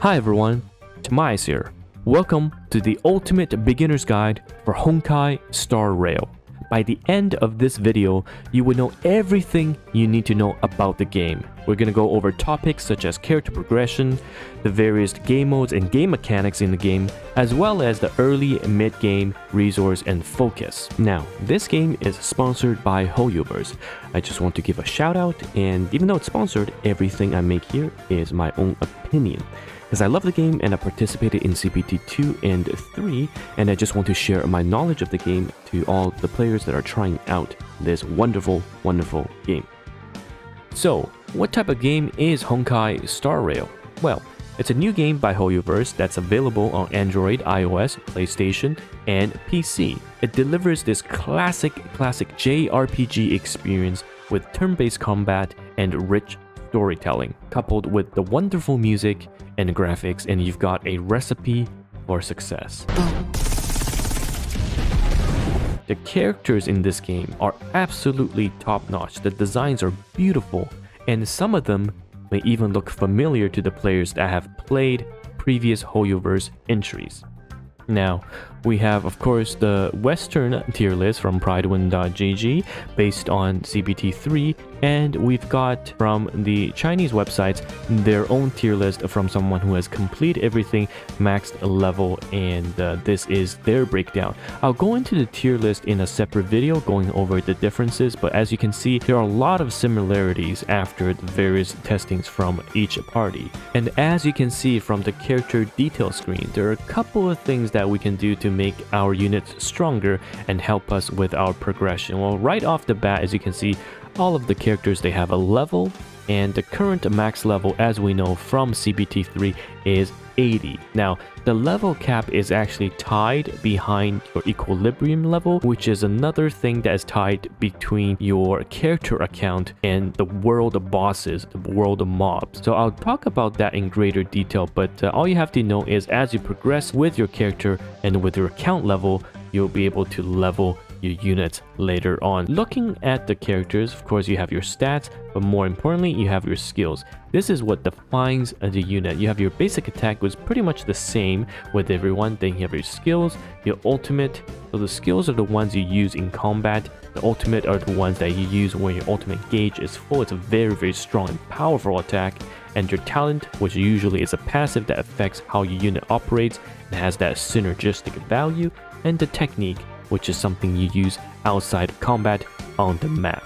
Hi everyone, TimaeuSS here. Welcome to the ultimate beginner's guide for Honkai Star Rail. By the end of this video, you will know everything you need to know about the game. We're going to go over topics such as character progression, the various game modes and game mechanics in the game, as well as the early and mid-game resource and focus. Now, this game is sponsored by Hoyoverse. I just want to give a shout out, and even though it's sponsored, everything I make here is my own opinion. Because I love the game and I participated in CPT 2 and 3, and I just want to share my knowledge of the game to all the players that are trying out this wonderful, wonderful game. So, what type of game is Honkai Star Rail? Well, it's a new game by Hoyoverse that's available on Android, iOS, PlayStation, and PC. It delivers this classic JRPG experience with turn-based combat and rich storytelling, coupled with the wonderful music and graphics, and you've got a recipe for success. The characters in this game are absolutely top-notch. The designs are beautiful, and some of them may even look familiar to the players that have played previous Hoyoverse entries. Now, we have, of course, the Western tier list from Pridewin.gg based on CPT 3, and we've got from the Chinese websites their own tier list from someone who has completed everything maxed level, and this is their breakdown. I'll go into the tier list in a separate video going over the differences, but as you can see, there are a lot of similarities after the various testings from each party. And as you can see from the character detail screen, there are a couple of things that we can do to make our units stronger and help us with our progression. Well, right off the bat, as you can see, all of the characters, they have a level, and the current max level, as we know from CPT 3, is 80. Now, the level cap is actually tied behind your equilibrium level, which is another thing that is tied between your character account and the world of bosses, the world of mobs. So I'll talk about that in greater detail, but all you have to know is as you progress with your character and with your account level, you'll be able to level your units later on. Looking at the characters, of course, you have your stats, but more importantly, you have your skills. This is what defines the unit. You have your basic attack, which is pretty much the same with everyone. Then you have your skills, your ultimate. So the skills are the ones you use in combat. The ultimate are the ones that you use when your ultimate gauge is full. It's a very, very strong and powerful attack. And your talent, which usually is a passive that affects how your unit operates and has that synergistic value. And the technique, which is something you use outside of combat on the map.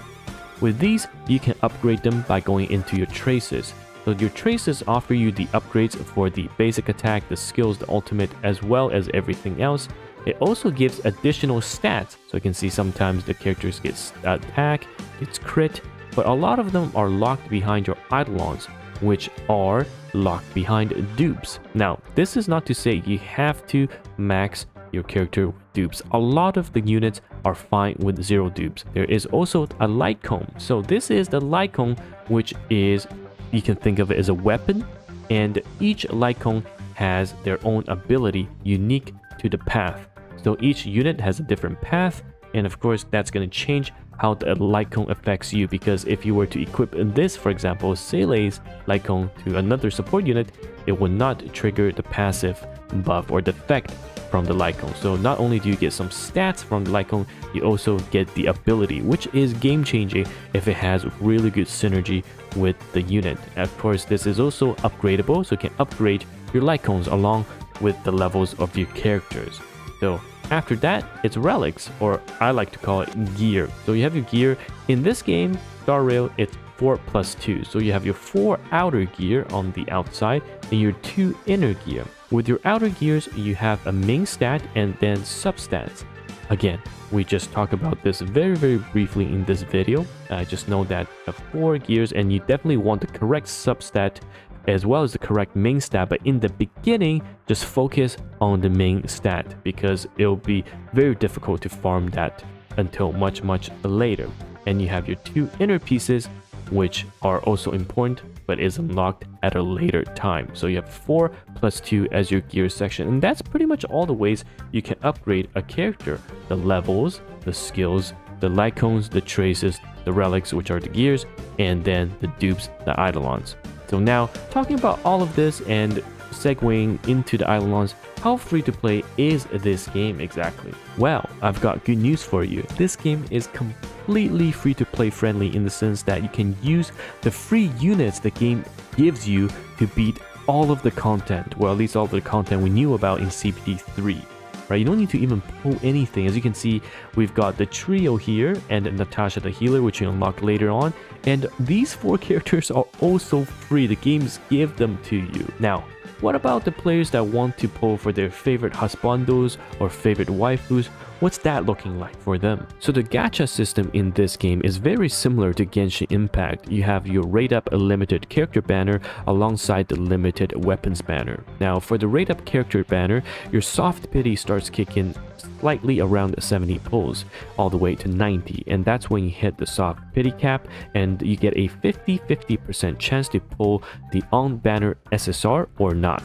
With these, you can upgrade them by going into your traces. So your traces offer you the upgrades for the basic attack, the skills, the ultimate, as well as everything else. It also gives additional stats. So you can see sometimes the characters get attack, gets crit, but a lot of them are locked behind your eidolons, which are locked behind dupes. Now, this is not to say you have to max your character with dupes. A lot of the units are fine with 0 dupes. There is also a light cone. So this is the light cone, which is, you can think of it as a weapon, and each light cone has their own ability unique to the path. So each unit has a different path, and of course that's going to change how the light cone affects you, because if you were to equip this, for example, Sele's light cone to another support unit, it would not trigger the passive buff or defect from the light cone. So not only do you get some stats from the light cone, you also get the ability, which is game changing if it has really good synergy with the unit. Of course, this is also upgradable, so you can upgrade your light cones along with the levels of your characters. So after that, it's relics, or I like to call it gear. So you have your gear. In this game, Star Rail, it's 4+2. So you have your 4 outer gear on the outside and your 2 inner gear. With your outer gears, you have a main stat and then substats. Again, we just talked about this very, very briefly in this video. Just know that 4 gears, and you definitely want the correct substat as well as the correct main stat, but in the beginning, just focus on the main stat because it'll be very difficult to farm that until much later. And you have your 2 inner pieces, which are also important but is unlocked at a later time. So you have 4+2 as your gear section, and that's pretty much all the ways you can upgrade a character: the levels, the skills, the light cones, the traces, the relics, which are the gears, and then the dupes, the eidolons. So now, talking about all of this and segueing into the island launch, how free to play is this game exactly? Well, I've got good news for you. This game is completely free to play friendly in the sense that you can use the free units the game gives you to beat all of the content, well, at least all of the content we knew about in CBT 3. Right, you don't need to even pull anything. As you can see, we've got the trio here and Natasha the healer, which you unlock later on, and these 4 characters are also free. The games give them to you. Now, what about the players that want to pull for their favorite husbandos or favorite waifus? What's that looking like for them? So the gacha system in this game is very similar to Genshin Impact. You have your rate up a limited character banner alongside the limited weapons banner. Now for the rate up character banner, your soft pity starts kicking slightly around 70 pulls all the way to 90, and that's when you hit the soft pity cap and you get a 50% chance to pull the on banner SSR or not.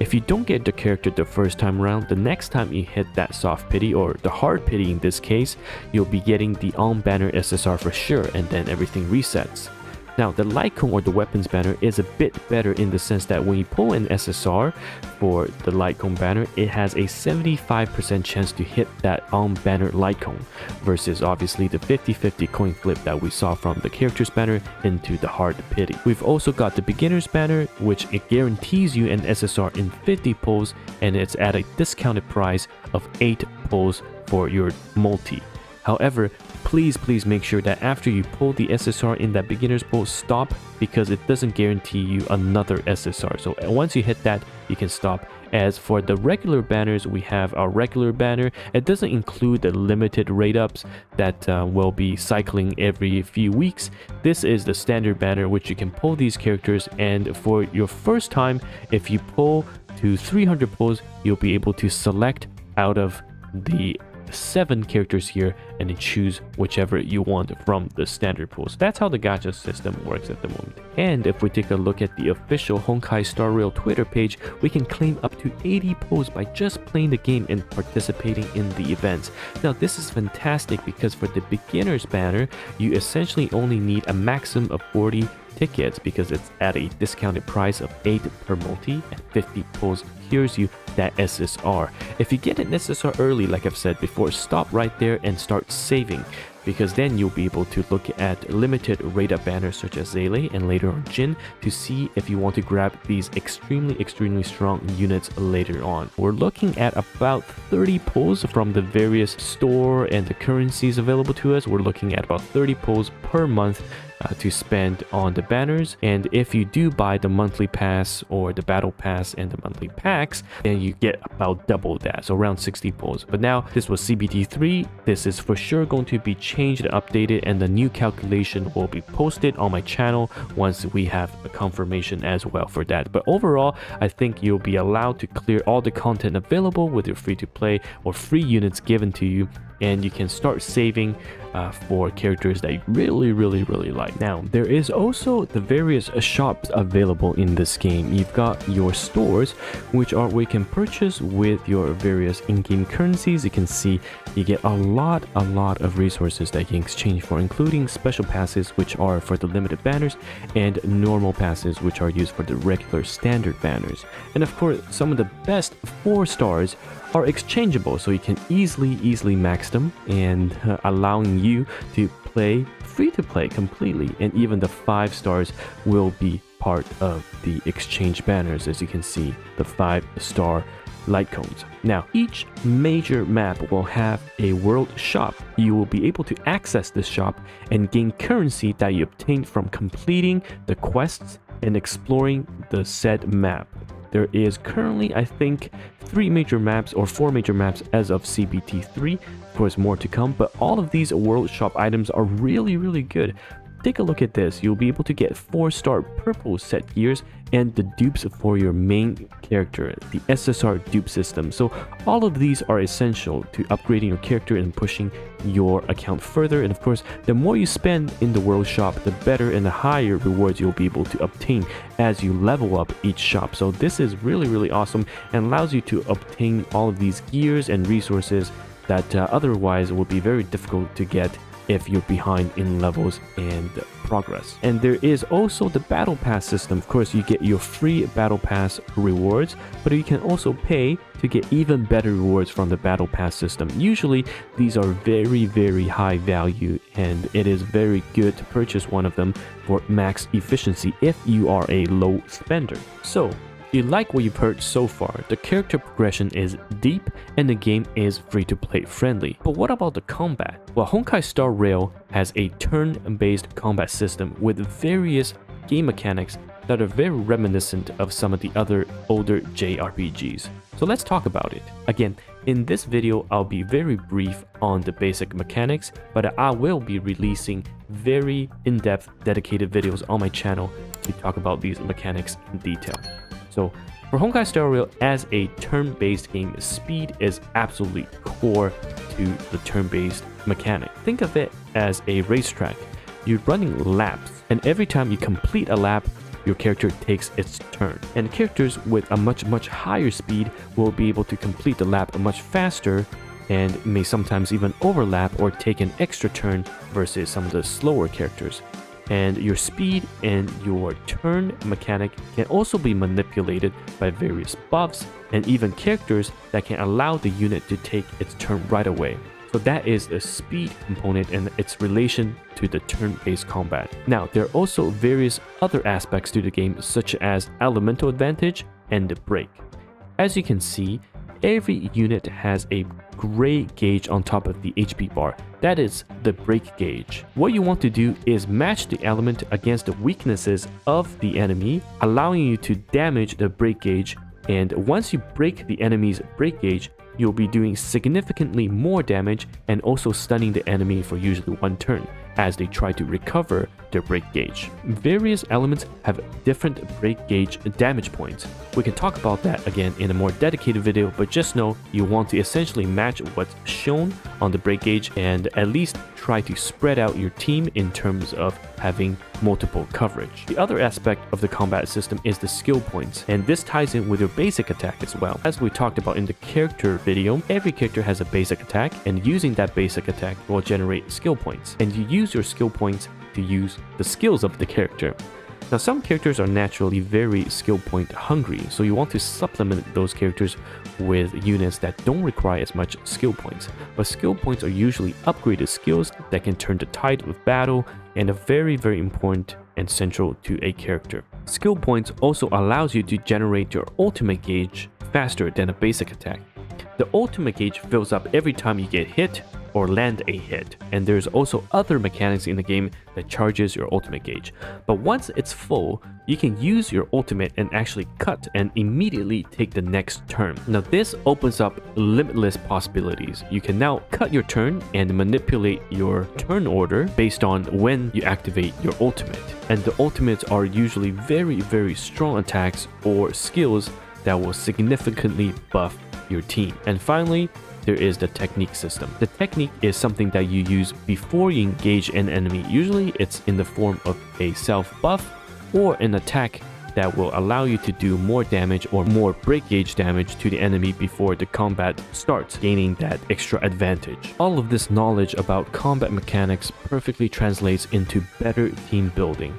If you don't get the character the first time around, the next time you hit that soft pity or the hard pity in this case, you'll be getting the on banner SSR for sure, and then everything resets. Now, the light cone or the weapons banner is a bit better in the sense that when you pull an SSR for the light cone banner, it has a 75% chance to hit that on banner light cone versus obviously the 50-50 coin flip that we saw from the characters banner into the hard pity. We've also got the beginners banner, which it guarantees you an SSR in 50 pulls, and it's at a discounted price of 8 pulls for your multi. However, please make sure that after you pull the SSR in that beginner's pull, stop, because it doesn't guarantee you another SSR. So once you hit that, you can stop. As for the regular banners, we have our regular banner. It doesn't include the limited rate ups that will be cycling every few weeks. This is the standard banner, which you can pull these characters, and for your first time, if you pull to 300 pulls, you'll be able to select out of the 7 characters here and then choose whichever you want from the standard pools. That's how the gacha system works at the moment. And if we take a look at the official Honkai Star Rail Twitter page, we can claim up to 80 pulls by just playing the game and participating in the events. Now this is fantastic because for the beginners banner, you essentially only need a maximum of 40 tickets because it's at a discounted price of 8 per multi, and 50 pulls secures you that SSR. If you get an SSR early, like I've said before, stop right there and start saving, because then you'll be able to look at limited rate up banners such as Zele and later on Jin to see if you want to grab these extremely strong units later on. We're looking at about 30 pulls from the various store and the currencies available to us. We're looking at about 30 pulls per month to spend on the banners, and if you do buy the monthly pass or the battle pass and the monthly packs, then you get about double that, so around 60 pulls. But now this was CBT 3, this is for sure going to be changed and updated, and the new calculation will be posted on my channel once we have a confirmation as well for that. But overall, I think you'll be allowed to clear all the content available with your free to play or free units given to you, and you can start saving for characters that you really like. Now, there is also the various shops available in this game. You've got your stores, which are where you can purchase with your various in-game currencies. You can see you get a lot of resources that you can exchange for, including special passes, which are for the limited banners, and normal passes, which are used for the regular standard banners. And of course, some of the best 4 stars are exchangeable, so you can easily max them, and allowing you to play free to play completely. And even the 5 stars will be part of the exchange banners, as you can see, the 5-star light cones. Now, each major map will have a world shop. You will be able to access this shop and gain currency that you obtained from completing the quests and exploring the said map. There is currently, I think, 3 major maps or 4 major maps as of CBT 3. Of course, more to come, but all of these world shop items are really good. Take a look at this. You'll be able to get 4-star purple set gears and the dupes for your main character, the SSR dupe system. So all of these are essential to upgrading your character and pushing your account further. And of course, the more you spend in the world shop, the better and the higher rewards you'll be able to obtain as you level up each shop. So this is really awesome and allows you to obtain all of these gears and resources that otherwise would be very difficult to get if you're behind in levels and progress. And there is also the Battle Pass system. Of course, you get your free Battle Pass rewards, but you can also pay to get even better rewards from the Battle Pass system. Usually, these are very high value, and it is very good to purchase one of them for max efficiency if you are a low spender. So, if you like what you've heard so far, the character progression is deep and the game is free-to-play friendly. But what about the combat? Well, Honkai Star Rail has a turn-based combat system with various game mechanics that are very reminiscent of some of the other older JRPGs. So let's talk about it. Again, in this video, I'll be very brief on the basic mechanics, but I will be releasing very in-depth dedicated videos on my channel to talk about these mechanics in detail. So for Honkai Star Rail as a turn-based game, speed is absolutely core to the turn-based mechanic. Think of it as a racetrack. You're running laps, and every time you complete a lap, your character takes its turn. And characters with a much higher speed will be able to complete the lap much faster and may sometimes even overlap or take an extra turn versus some of the slower characters. And your speed and your turn mechanic can also be manipulated by various buffs and even characters that can allow the unit to take its turn right away. So that is the speed component and its relation to the turn-based combat. Now, there are also various other aspects to the game, such as elemental advantage and the break. As you can see, every unit has a gray gauge on top of the HP bar. That is the break gauge. What you want to do is match the element against the weaknesses of the enemy, allowing you to damage the break gauge. And once you break the enemy's break gauge, you'll be doing significantly more damage and also stunning the enemy for usually one turn as they try to recover their break gauge. Various elements have different break gauge damage points. We can talk about that again in a more dedicated video, but just know you want to essentially match what's shown on the break gauge and at least try to spread out your team in terms of having multiple coverage. The other aspect of the combat system is the skill points, and this ties in with your basic attack as well. As we talked about in the character video, every character has a basic attack, and using that basic attack will generate skill points, and you use your skill points to use the skills of the character. Now, some characters are naturally very skill point hungry, so you want to supplement those characters with units that don't require as much skill points. But skill points are usually upgraded skills that can turn the tide of battle and are very important and central to a character. Skill points also allows you to generate your ultimate gauge faster than a basic attack. The ultimate gauge fills up every time you get hit or land a hit, and there's also other mechanics in the game that charges your ultimate gauge. But once it's full, you can use your ultimate and actually cut and immediately take the next turn. Now this opens up limitless possibilities. You can now cut your turn and manipulate your turn order based on when you activate your ultimate. And the ultimates are usually very strong attacks or skills that will significantly buff your team. And finally, there is the technique system. The technique is something that you use before you engage an enemy. Usually it's in the form of a self buff or an attack that will allow you to do more damage or more break gauge damage to the enemy before the combat starts, gaining that extra advantage. All of this knowledge about combat mechanics perfectly translates into better team building.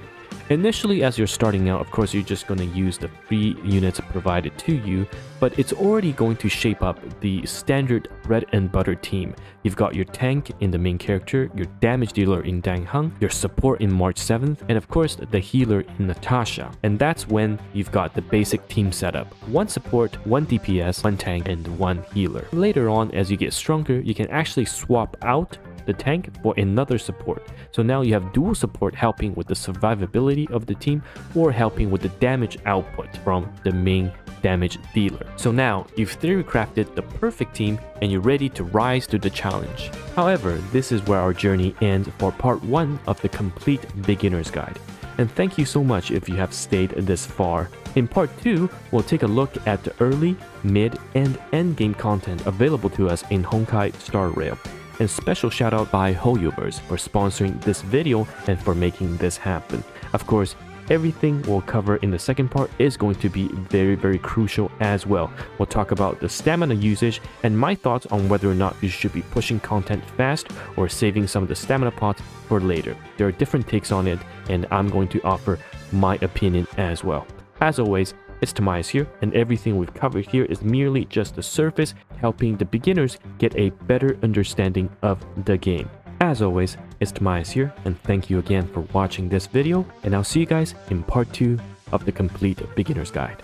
Initially, as you're starting out, of course, you're just going to use the free units provided to you, but it's already going to shape up the standard bread and butter team. You've got your tank in the main character, your damage dealer in Dang Heng, your support in March 7th, and of course, the healer in Natasha. And that's when you've got the basic team setup. One support, one DPS, one tank, and one healer. Later on, as you get stronger, you can actually swap out the tank for another support. So now you have dual support helping with the survivability of the team or helping with the damage output from the main damage dealer. So now you've theory crafted the perfect team and you're ready to rise to the challenge. However, this is where our journey ends for part 1 of the complete beginner's guide. And thank you so much if you have stayed this far. In part 2, we'll take a look at the early, mid, and end game content available to us in Honkai Star Rail. And special shout out by Hoyoverse for sponsoring this video and for making this happen. Of course, everything we'll cover in the second part is going to be very crucial as well. We'll talk about the stamina usage and my thoughts on whether or not you should be pushing content fast or saving some of the stamina pots for later. There are different takes on it, and I'm going to offer my opinion as well. As always, it's TimaeuSS here, and everything we've covered here is merely just the surface, helping the beginners get a better understanding of the game. As always, it's TimaeuSS here, and thank you again for watching this video, and I'll see you guys in part 2 of the complete beginner's guide.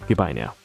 Goodbye now.